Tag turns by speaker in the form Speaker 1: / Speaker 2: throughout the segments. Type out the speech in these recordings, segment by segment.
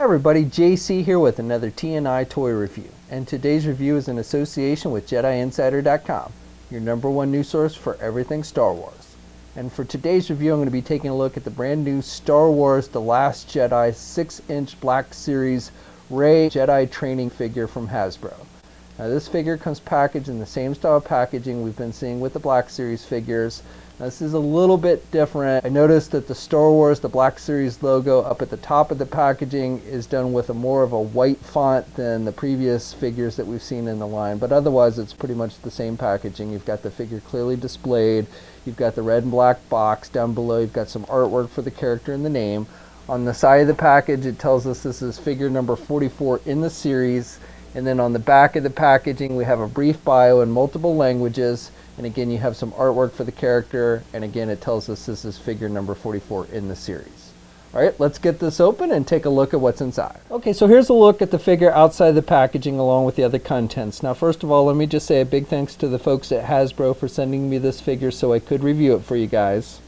Speaker 1: Everybody, JC here with another TNI toy review, and today's review is in association with JediInsider.com, your #1 news source for everything Star Wars. And for today's review, I'm going to be taking a look at the brand new Star Wars The Last Jedi 6-inch Black Series Rey Jedi training figure from Hasbro. Now this figure comes packaged in the same style of packaging we've been seeing with the Black Series figures. Now, this is a little bit different. I noticed that the Star Wars, the Black Series logo up at the top of the packaging is done with more of a white font than the previous figures that we've seen in the line, but otherwise it's pretty much the same packaging. You've got the figure clearly displayed, you've got the red and black box down below, you've got some artwork for the character and the name. On the side of the package it tells us this is figure number 44 in the series, and then on the back of the packaging we have a brief bio in multiple languages, and again you have some artwork for the character, and again it tells us this is figure number 44 in the series. Alright, let's get this open and take a look at what's inside. Okay, so here's a look at the figure outside the packaging along with the other contents. Now first of all, let me just say a big thanks to the folks at Hasbro for sending me this figure so I could review it for you guys.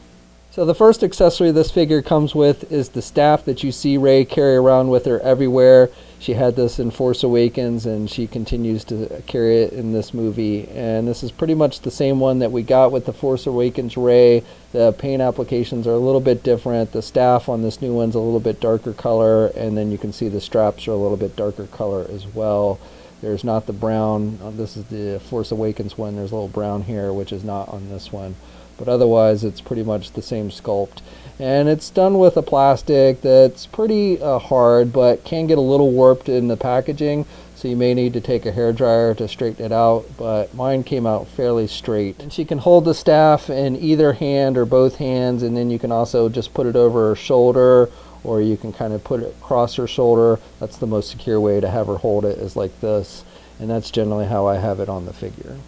Speaker 1: So the first accessory this figure comes with is the staff that you see Rey carry around with her everywhere. She had this in Force Awakens and she continues to carry it in this movie. And this is pretty much the same one that we got with the Force Awakens Rey. The paint applications are a little bit different. The staff on this new one's a little bit darker color, and then you can see the straps are a little bit darker color as well. There's not the brown. This is the Force Awakens one. There's a little brown here, which is not on this one. But otherwise it's pretty much the same sculpt, and it's done with a plastic that's pretty hard but can get a little warped in the packaging, so you may need to take a hairdryer to straighten it out, but mine came out fairly straight. And she can hold the staff in either hand or both hands, and then you can also just put it over her shoulder, or you can kind of put it across her shoulder. That's the most secure way to have her hold it, is like this, and that's generally how I have it on the figure.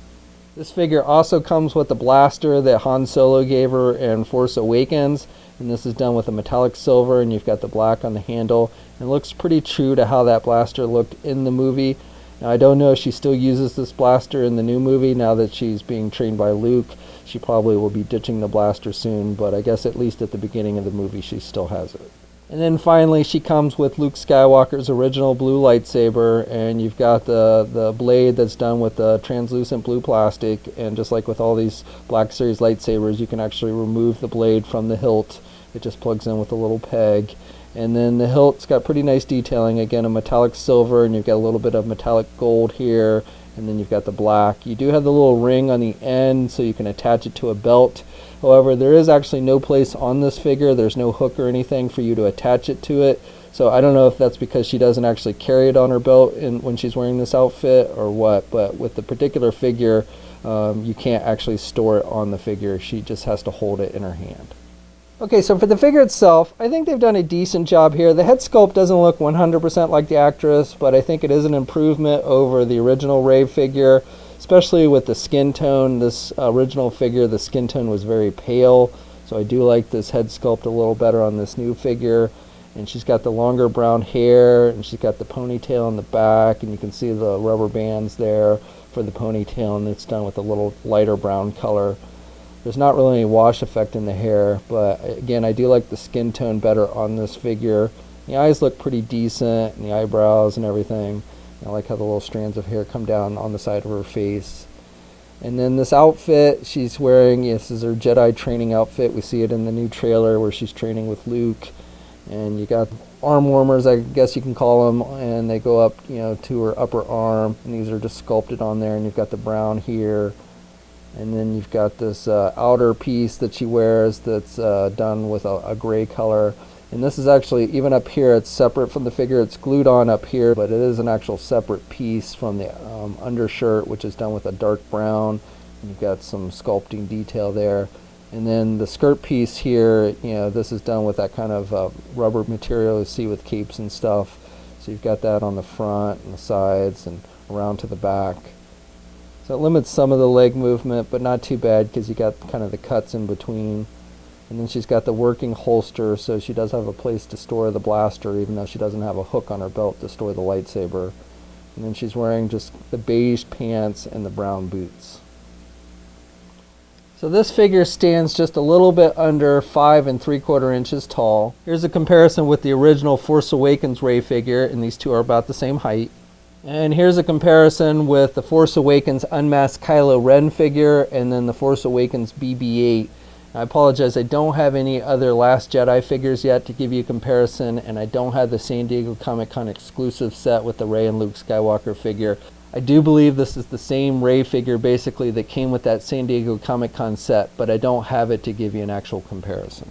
Speaker 1: This figure also comes with the blaster that Han Solo gave her in Force Awakens, and this is done with a metallic silver, and you've got the black on the handle. It looks pretty true to how that blaster looked in the movie. Now I don't know if she still uses this blaster in the new movie now that she's being trained by Luke. She probably will be ditching the blaster soon, but I guess at least at the beginning of the movie she still has it. And then finally she comes with Luke Skywalker's original blue lightsaber, and you've got the blade that's done with the translucent blue plastic, and just like with all these Black Series lightsabers you can actually remove the blade from the hilt. It just plugs in with a little peg. And then the hilt's got pretty nice detailing, again a metallic silver, and you've got a little bit of metallic gold here, and then you've got the black. You do have the little ring on the end so you can attach it to a belt. However, there is actually no place on this figure, there's no hook or anything for you to attach it to it. So I don't know if that's because she doesn't actually carry it on her belt when she's wearing this outfit or what, but with the particular figure, you can't actually store it on the figure. She just has to hold it in her hand. Okay, so for the figure itself, I think they've done a decent job here. The head sculpt doesn't look 100% like the actress, but I think it is an improvement over the original Rey figure, especially with the skin tone. This original figure, the skin tone was very pale, so I do like this head sculpt a little better on this new figure. And she's got the longer brown hair, and she's got the ponytail in the back, and you can see the rubber bands there for the ponytail, and it's done with a little lighter brown color. There's not really any wash effect in the hair, but again, I do like the skin tone better on this figure. The eyes look pretty decent, and the eyebrows and everything. I like how the little strands of hair come down on the side of her face. And then this outfit she's wearing, this is her Jedi training outfit. We see it in the new trailer where she's training with Luke. And you got arm warmers, I guess you can call them, and they go up, to her upper arm. And these are just sculpted on there, and you've got the brown here. And then you've got this outer piece that she wears that's done with a gray color. And this is actually, even up here, it's separate from the figure. It's glued on up here, but it is an actual separate piece from the undershirt, which is done with a dark brown. And you've got some sculpting detail there. And then the skirt piece here, this is done with that kind of rubber material you see with capes and stuff. So you've got that on the front and the sides and around to the back. So it limits some of the leg movement, but not too bad because you got kind of the cuts in between. And then she's got the working holster, so she does have a place to store the blaster, even though she doesn't have a hook on her belt to store the lightsaber. And then she's wearing just the beige pants and the brown boots. So this figure stands just a little bit under 5 3/4 inches tall. Here's a comparison with the original Force Awakens Rey figure, and these two are about the same height. And here's a comparison with the Force Awakens Unmasked Kylo Ren figure and then the Force Awakens BB-8. I apologize, I don't have any other Last Jedi figures yet to give you a comparison, and I don't have the San Diego Comic-Con exclusive set with the Rey and Luke Skywalker figure. I do believe this is the same Rey figure basically that came with that San Diego Comic-Con set, but I don't have it to give you an actual comparison.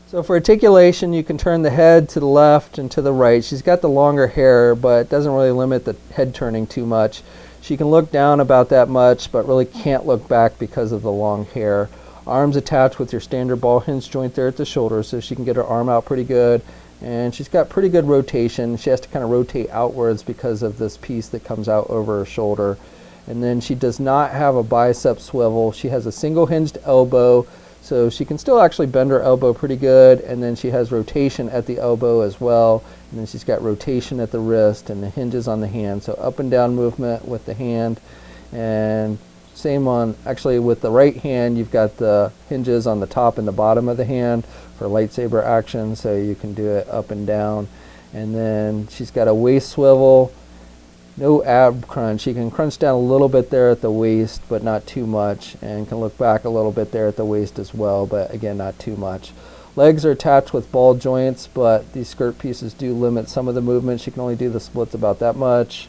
Speaker 1: So for articulation, you can turn the head to the left and to the right. She's got the longer hair, but it doesn't really limit the head turning too much. She can look down about that much, but really can't look back because of the long hair. Arms attached with your standard ball hinge joint there at the shoulder, so she can get her arm out pretty good. And she's got pretty good rotation. She has to kind of rotate outwards because of this piece that comes out over her shoulder. And then she does not have a bicep swivel. She has a single hinged elbow, so she can still actually bend her elbow pretty good. And then she has rotation at the elbow as well. And then she's got rotation at the wrist and the hinges on the hand. So up and down movement with the hand. And same on, actually with the right hand, you've got the hinges on the top and the bottom of the hand for lightsaber action, so you can do it up and down. And then she's got a waist swivel, no ab crunch. She can crunch down a little bit there at the waist, but not too much, and can look back a little bit there at the waist as well, but again, not too much. Legs are attached with ball joints, but these skirt pieces do limit some of the movement. She can only do the splits about that much.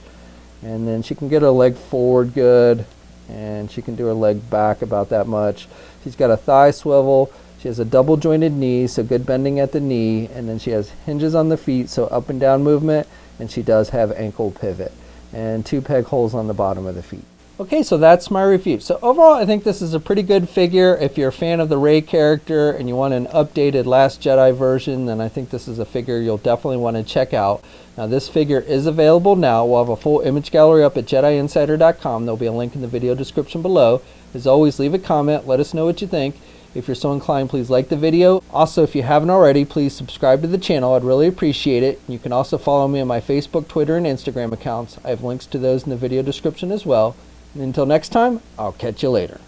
Speaker 1: And then she can get her leg forward good, and she can do her leg back about that much. She's got a thigh swivel. She has a double jointed knee, so good bending at the knee, and then she has hinges on the feet, so up and down movement, and she does have ankle pivot and 2 peg holes on the bottom of the feet. Okay, so that's my review. So overall, I think this is a pretty good figure. If you're a fan of the Rey character and you want an updated Last Jedi version, then I think this is a figure you'll definitely want to check out. Now, this figure is available now. We'll have a full image gallery up at JediInsider.com. There'll be a link in the video description below. As always, leave a comment. Let us know what you think. If you're so inclined, please like the video. Also, if you haven't already, please subscribe to the channel. I'd really appreciate it. You can also follow me on my Facebook, Twitter, and Instagram accounts. I have links to those in the video description as well. And until next time, I'll catch you later.